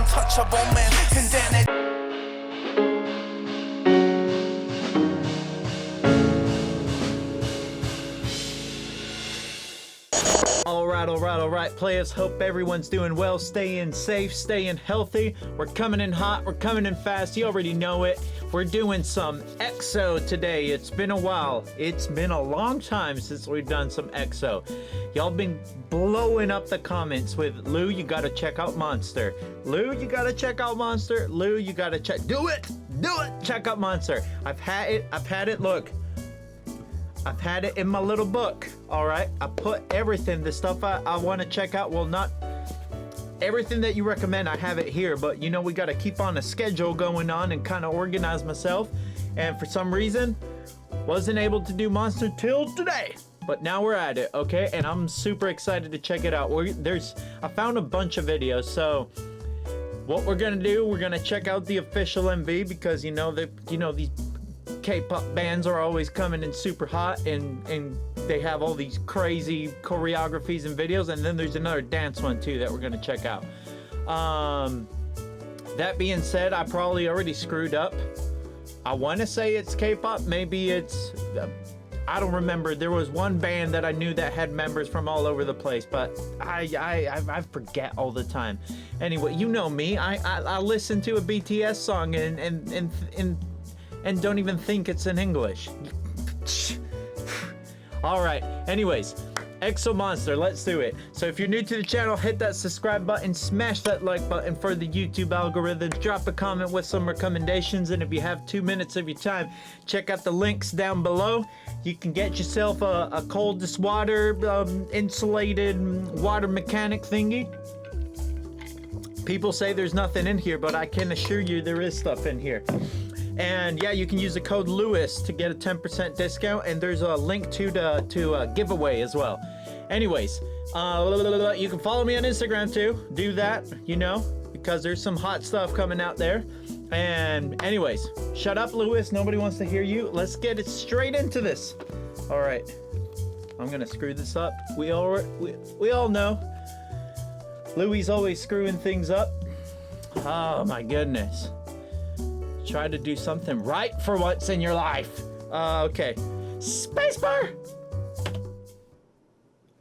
untouchable man. And then it All right, players. Hope everyone's doing well, staying safe, staying healthy. We're coming in hot, we're coming in fast. You already know it. We're doing some EXO today. It's been a while. It's been a long time since we've done some EXO. Y'all been blowing up the comments with, Lou, you gotta check out Monster. Lou, you gotta check out Monster. Lou, you gotta check, do it, check out Monster. I've had it, look. I've had it in my little book, all right? I put everything, the stuff I want to check out. Well, not everything that you recommend, I have it here, but you know, we got to keep on a schedule going on and kind of organize myself. And for some reason, wasn't able to do Monster till today. But now we're at it, okay? And I'm super excited to check it out. I found a bunch of videos, so what we're gonna do, we're gonna check out the official MV because these K-pop bands are always coming in super hot and they have all these crazy choreographies and videos, and then there's another dance one too that we're gonna check out. That being said, I probably already screwed up. I want to say it's K-pop, maybe it's I don't remember. There was one band that I knew that had members from all over the place, but I forget all the time. Anyway, you know me, I listen to a BTS song and don't even think it's in English. All right, anyways, EXO Monster, let's do it. So if you're new to the channel, hit that subscribe button, smash that like button for the YouTube algorithm, drop a comment with some recommendations, and if you have 2 minutes of your time, check out the links down below. You can get yourself a coldest water insulated water mechanic thingy. People say there's nothing in here, but I can assure you there is stuff in here. And yeah, you can use the code Lewis to get a 10% discount, and there's a link to a giveaway as well. Anyways, you can follow me on Instagram too. Do that, because there's some hot stuff coming out there. And anyways, shut up, Lewis. Nobody wants to hear you. Let's get it straight into this. All right, I'm gonna screw this up. We all know Louis always screwing things up. Oh my goodness. Try to do something right for once in your life. Okay. Spacebar!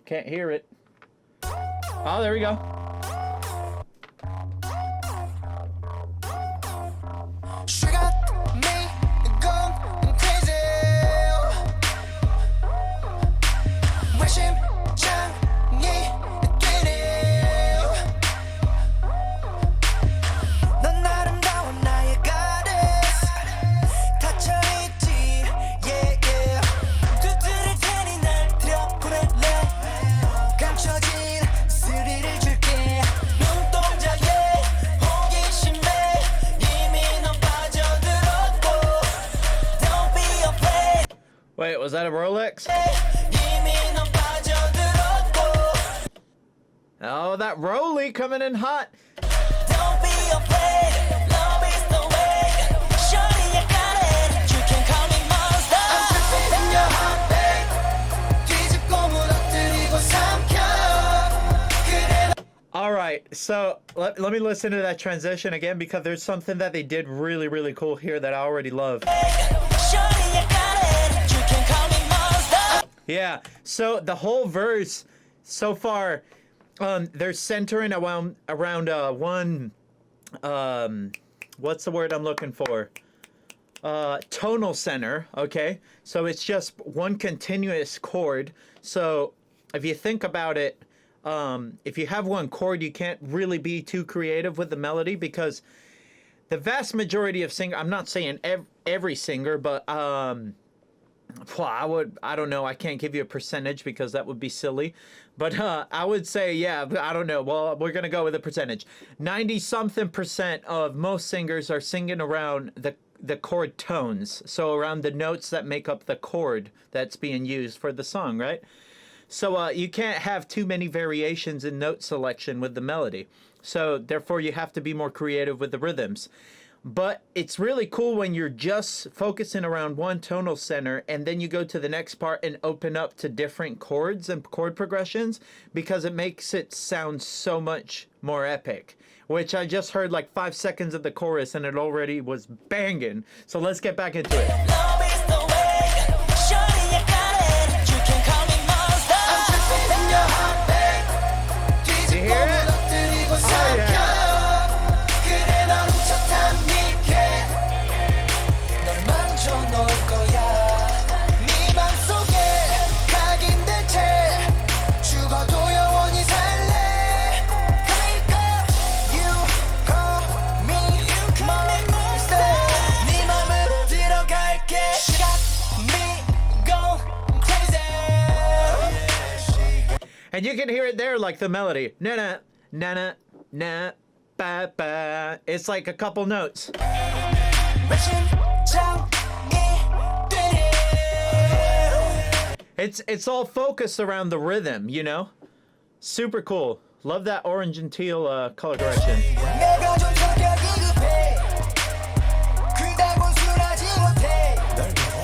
Can't hear it. Oh, there we go. Wait, was that a Rolex? Oh, that Roly coming in hot. Don't be afraid, love is the way. Surely you got it, you can call me monster. I'm in your heartbeat. All right, so let me listen to that transition again because there's something that they did really, really cool here that I already love. Surely you got it. Yeah, so the whole verse so far, they're centering around one, what's the word I'm looking for? Tonal center, okay? So it's just one continuous chord. So if you think about it, if you have one chord, you can't really be too creative with the melody because the vast majority of singers, I'm not saying every singer, but I don't know. I can't give you a percentage because that would be silly. But I would say, yeah, I don't know. Well, we're going to go with a percentage. 90-something% of most singers are singing around the chord tones. So around the notes that make up the chord that's being used for the song, right? So you can't have too many variations in note selection with the melody. So therefore, you have to be more creative with the rhythms. But it's really cool when you're just focusing around one tonal center and then you go to the next part and open up to different chords and chord progressions, because it makes it sound so much more epic. Which I just heard like 5 seconds of the chorus and it already was banging. So let's get back into it. Love is the way. Shorty, you got it. You can call me monster. I'm tripping in your heartbeat. You hear it? Oh yeah. 그래 넌 훔쳤단 니게 널 만져놓을 거야 네 맘속에 각인된 채 죽어도 영원히 살래 그러니까 you call me monster 네 맘으로 들어갈게 She got me going crazy And you can hear it there, like the melody. Na na na na na ba ba. It's like a couple notes. It's all focused around the rhythm, you know? Super cool. Love that orange and teal color correction.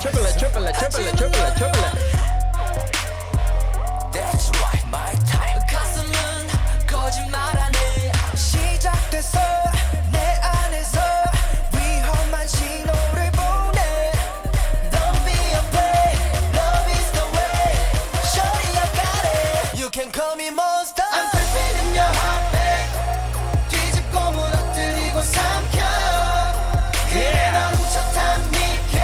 Triple it, triple it, triple it, triple it, triple it. That's right, my time. 가슴은 거짓말하네. 시작됐어 내 안에서 위험한 신호를 보내. Don't be afraid, love is the way. Shorty, I got it. You can call me monster. I'm tripping in your heartbeat. 뒤집고 무너뜨리고 삼켜. 그래 넌 훔쳤단 니게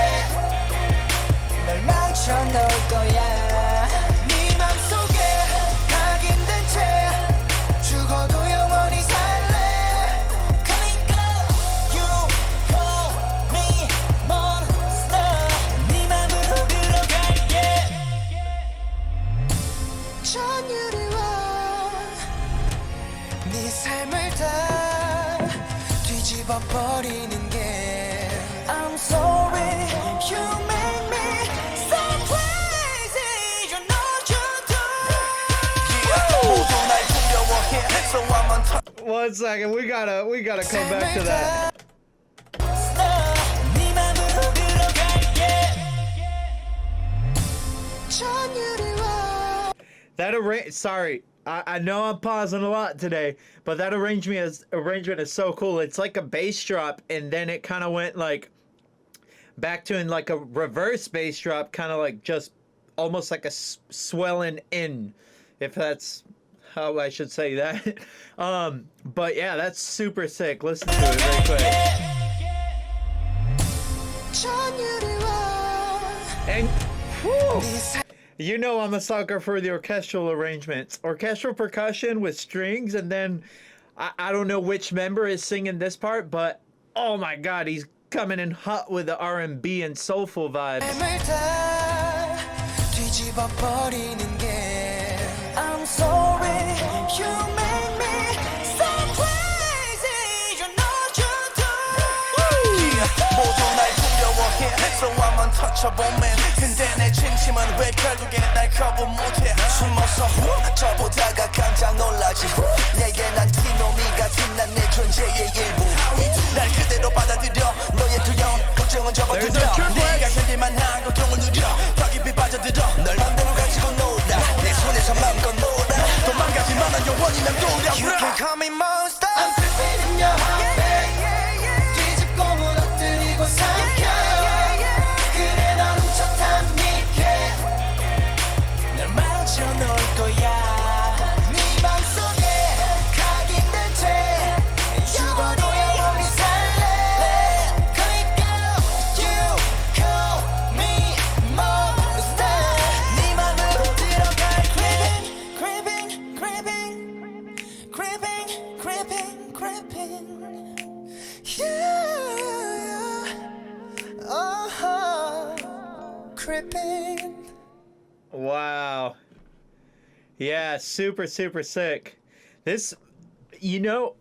널 망쳐놓을 거야. 네 맘속에 각인된 채 죽어도 영원히 살래. 그러니까 you call me monster. 네 맘으로 들어갈게. 전율이 와. 네 삶을 다 뒤집어 버리는 게 I'm sorry you make me so crazy. You know you do. 모두 날 두려워해. So I'm on top. 1 second, we gotta come back to that. 네 맘으로 들어갈게. 전율이 와. That sorry, I know I'm pausing a lot today, but that arrangement is so cool. It's like a bass drop, and then it kind of went like back to in like a reverse bass drop, kind of like just almost like a swelling in, if that's how I should say that. But yeah, that's super sick. Listen to it real quick. 전율이 와. And whew, 네 삶- you know I'm a sucker for the orchestral arrangements. Orchestral percussion with strings, and then I don't know which member is singing this part, but oh my god, he's coming in hot with the R&B and soulful vibes. 삶을 다 뒤집어 버리는 게 I'm sorry you make me so crazy. You know you do. 모두 날 두려워해. So I'm untouchable man. 근데 내 진심은 왜 결국에 날 거부 못해. 숨어서 저보다가 깜짝 놀라지. 내게 난 티노미 같은 난 내 존재의 일부. 날 그대로 받아들여. 너의 두려움 걱정은 접어들여. 네가 견딜만 한 고통을 누려. 더 깊이 빠져들어. 널 맘대로 가지고 놀아. 내 손에서 맘껏 놀아. 도망가지만 난 영원히 난 돌아와. You can call me monster. I'm tripping in your heartbeat. 뒤집고 무너뜨리고 삼켜. 그래 넌 훔쳤단 니게 널 망쳐놓을 거야. 네 맘속에 각인된 채 죽어도 영원히 살래. 그러니까 you call me monster. 네 맘으로 들어갈게. Creeping, creeping, creeping, creeping, creeping. Yeah, creeping. Wow. Yeah, super, super sick. This, you know,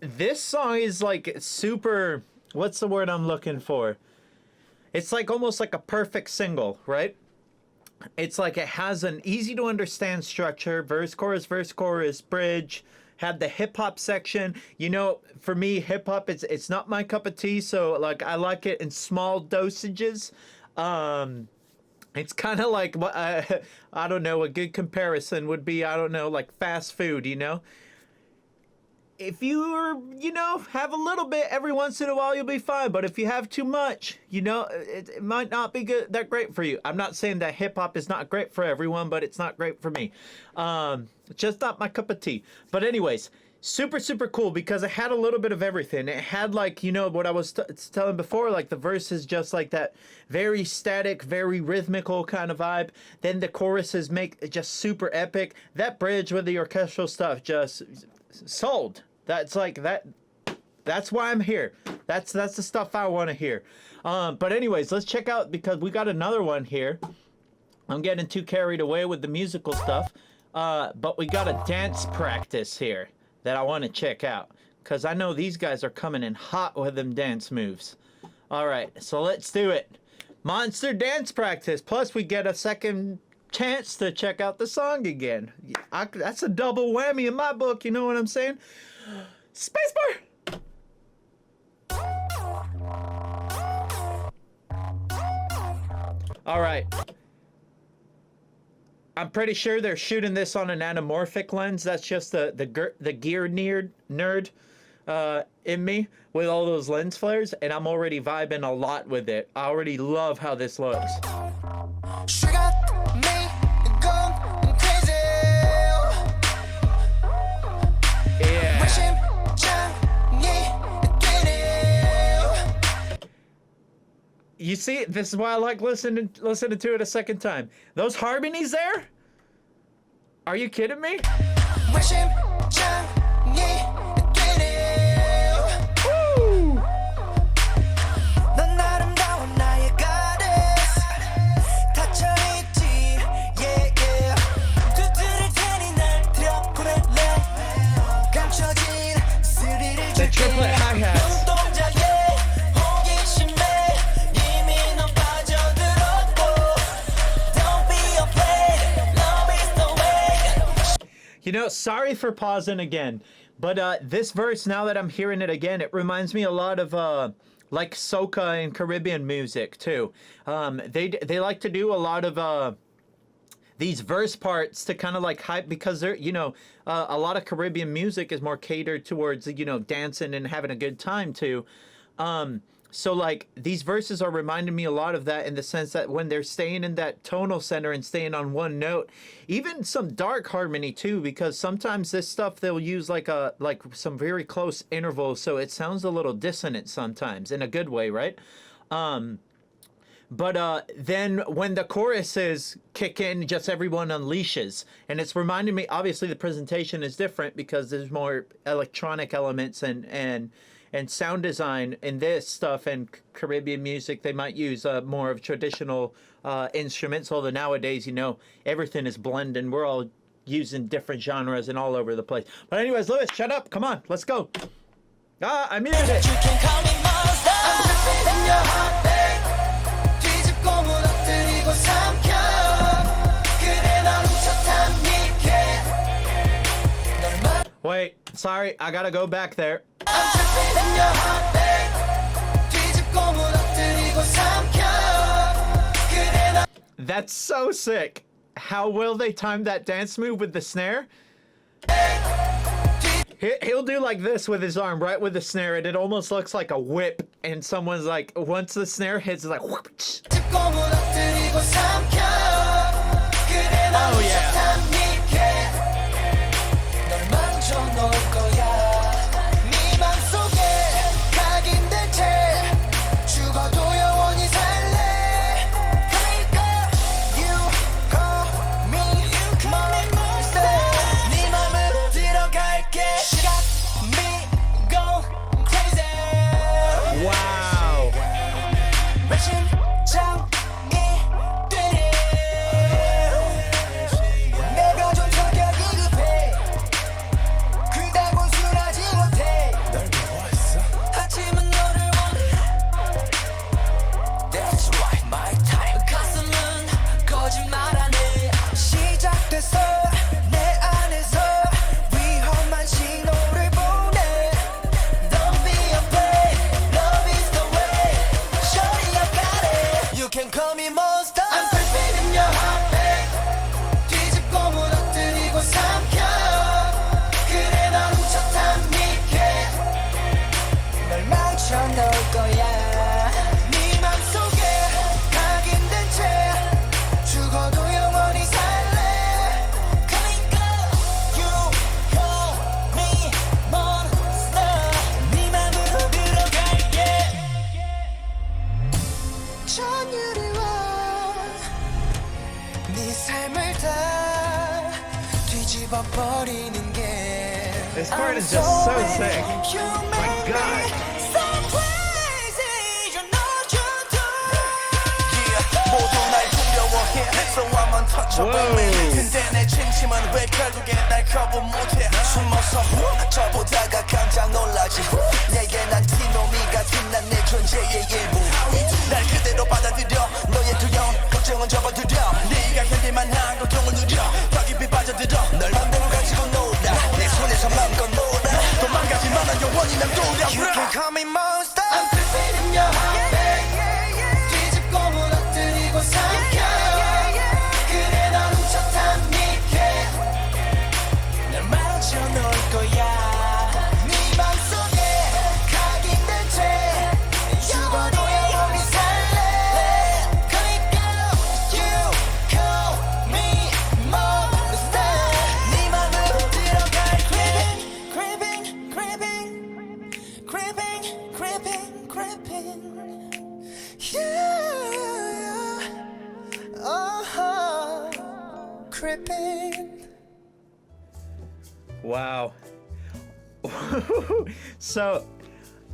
this song is like super, what's the word I'm looking for? It's like almost like a perfect single, right? It's like it has an easy to understand structure, verse, chorus, bridge, had the hip hop section. You know, for me, hip hop it's not my cup of tea. So like I like it in small dosages. It's kind of like I don't know. A good comparison would be, I don't know, like fast food. You know, if you have a little bit every once in a while, you'll be fine. But if you have too much, it might not be that great for you. I'm not saying that hip hop is not great for everyone, but it's not great for me. Just not my cup of tea. But anyways, super, super cool because it had a little bit of everything. It had like, what I was telling before, like the verse is just like that very static, very rhythmical kind of vibe. Then the choruses make it just super epic. That bridge with the orchestral stuff just sold. That's like that. That's why I'm here. That's the stuff I want to hear. But anyways, let's check out because we got another one here. I'm getting too carried away with the musical stuff. But we got a dance practice here that I want to check out because I know these guys are coming in hot with them dance moves. All right, so let's do it. Monster dance practice. Plus, we get a second chance to check out the song again. That's a double whammy in my book. You know what I'm saying? Spacebar. All right. I'm pretty sure they're shooting this on an anamorphic lens. That's just the gear nerd in me with all those lens flares, and I'm already vibing a lot with it. I already love how this looks. You see, this is why I like listening to it a second time. Those harmonies there? Are you kidding me? Woo! The triplet hi-hats. Sorry for pausing again, but this verse, now that I'm hearing it again, it reminds me a lot of like soca and Caribbean music too. They like to do a lot of these verse parts to kind of like hype because they're a lot of Caribbean music is more catered towards dancing and having a good time too. So like these verses are reminding me a lot of that in the sense that when they're staying in that tonal center and staying on one note, even some dark harmony too, because sometimes this stuff they'll use like some very close intervals, so it sounds a little dissonant sometimes in a good way, right? But then when the choruses kick in, just everyone unleashes. And it's reminding me, obviously the presentation is different because there's more electronic elements and sound design in this stuff, and Caribbean music, they might use more of traditional instruments, although nowadays, everything is blending. We're all using different genres and all over the place. But anyways, Lewis, shut up. Come on, let's go. I muted it. You can call me monster. I'm in your heart, 뒤집고 무너뜨리고 삼켜. 그래 널 훔쳐 탐닉해. Wait, sorry, I gotta go back there. That's so sick. How will they time that dance move with the snare? He'll do like this with his arm, right with the snare, and it almost looks like a whip. And someone's like, once the snare hits, it's like, whoosh. Oh yeah. 전율이와 네 삶을 다 뒤집어 버리는 게 This part is just so sick. My God. So crazy, you know you do. 모두 날 두려워해, so I'm untouchable. 근데 내 진심은 왜 결국에 날 거부 못해. 숨어서 저보다가 깜짝 놀라지. 내게 난 티노미 같은 난 내 존재의 일부. 날 그대로 받아들여, 너의 두려움 걱정은 접어들여. 네가 견딜만한 고통을 누려, 더 깊이 빠져들어. 널 맘대로 가지고 놀아, 내 손에서 맘껏 놀아. 도망가지 마라, 영원히 난 돌아와. You can call me monster. I'm creeping in your heart, babe. 뒤집고 무너뜨리고 삼켜. 그래 넌 훔쳤단 니게 날 말아쳐 놓을 거야. 네 맘속에 각인된 채 죽어도 영원히 살래. 그러니까 you call me monster. 네 맘으로 들어갈 creeping, creeping, creeping, creeping, creeping, creeping. Yeah, creeping. Wow. So,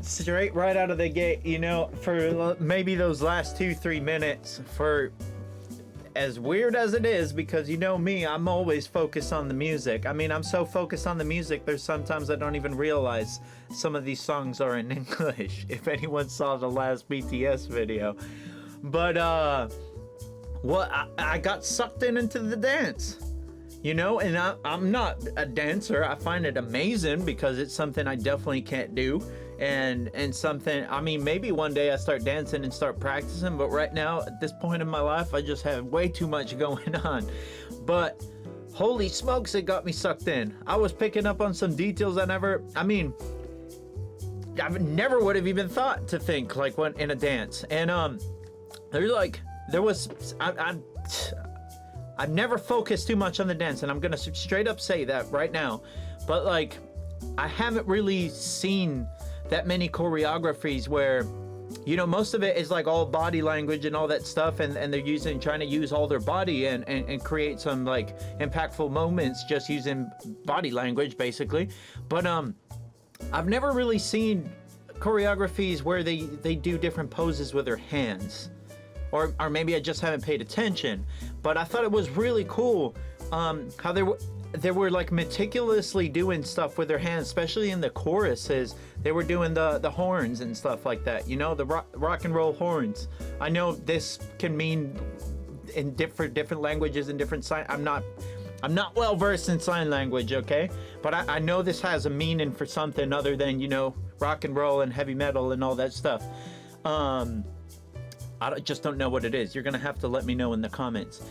straight right out of the gate, you know, for maybe those last 2-3 minutes, for as weird as it is, because you know me, I'm always focused on the music. I mean, I'm so focused on the music, there's sometimes I don't even realize some of these songs are in English, if anyone saw the last BTS video. But, well, I got sucked into the dance, you know, and I'm not a dancer. I find it amazing because it's something I definitely can't do, and something, I mean, maybe one day I start dancing and start practicing, but right now, at this point in my life, I just have way too much going on. But holy smokes, it got me sucked in. I was picking up on some details I never would have even thought to think like when in a dance. And I've never focused too much on the dance, and I'm gonna straight up say that right now, but like I haven't really seen that many choreographies where, you know, most of it is like all body language and all that stuff, and they're trying to use all their body and create some like impactful moments just using body language basically. But I've never really seen choreographies where they do different poses with their hands. Or maybe I just haven't paid attention, but I thought it was really cool how they were like meticulously doing stuff with their hands, especially in the choruses. They were doing the horns and stuff like that, you know, the rock and roll horns. I know this can mean in different languages and different sign. I'm not well versed in sign language, okay? But I know this has a meaning for something other than, you know, rock and roll and heavy metal and all that stuff. I just don't know what it is. You're gonna have to let me know in the comments.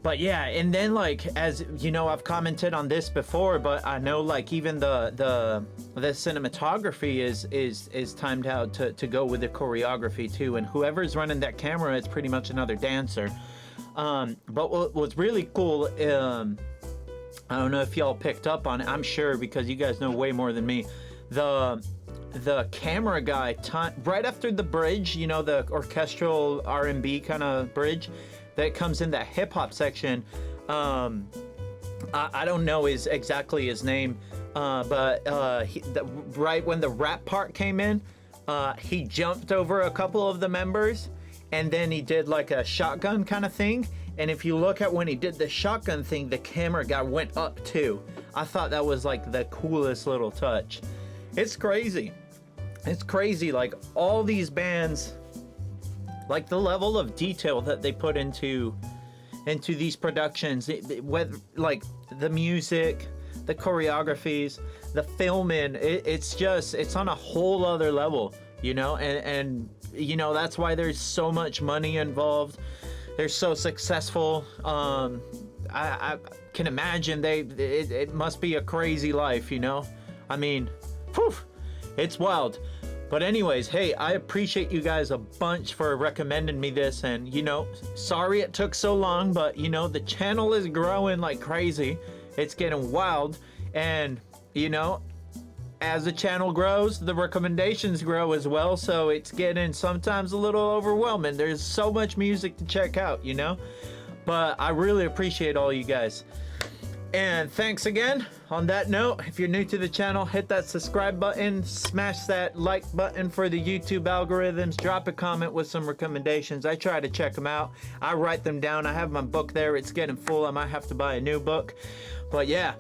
But yeah, and then like, as you know, I've commented on this before, but I know like even the cinematography is timed out to go with the choreography too, and whoever's running that camera is pretty much another dancer. But what was really cool, I don't know if y'all picked up on it. I'm sure because you guys know way more than me. The camera guy, right after the bridge, you know, the orchestral R&B kind of bridge that comes in that hip hop section. I don't know exactly his name, but right when the rap part came in, he jumped over a couple of the members, and then he did like a shotgun kind of thing. And if you look at when he did the shotgun thing, the camera guy went up too. I thought that was like the coolest little touch. It's crazy. It's crazy, like all these bands, like the level of detail that they put into these productions, like the music, the choreographies, the filming, it's on a whole other level, you know, and you know, that's why there's so much money involved. They're so successful. I can imagine it must be a crazy life, you know? I mean, whew, it's wild. But anyways, hey, I appreciate you guys a bunch for recommending me this, and you know, sorry it took so long, but you know, the channel is growing like crazy. It's getting wild, and you know, as the channel grows, the recommendations grow as well, so it's getting sometimes a little overwhelming. There's so much music to check out, you know? But I really appreciate all you guys. And thanks again. On that note, if you're new to the channel, hit that subscribe button, smash that like button for the YouTube algorithms, drop a comment with some recommendations. I try to check them out. I write them down. I have my book there. It's getting full. I might have to buy a new book. But yeah.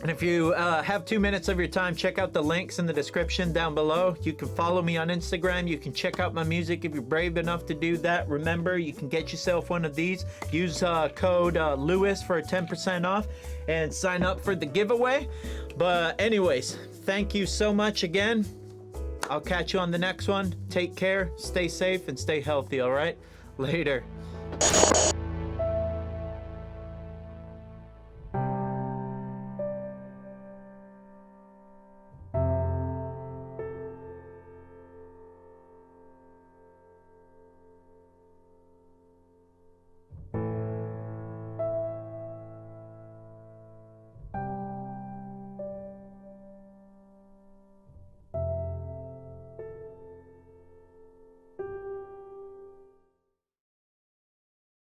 And if you have 2 minutes of your time, check out the links in the description down below. You can follow me on Instagram. You can check out my music if you're brave enough to do that. Remember, you can get yourself one of these. Use code Lewis for 10% off and sign up for the giveaway. But anyways, thank you so much again. I'll catch you on the next one. Take care, stay safe, and stay healthy, all right? Later.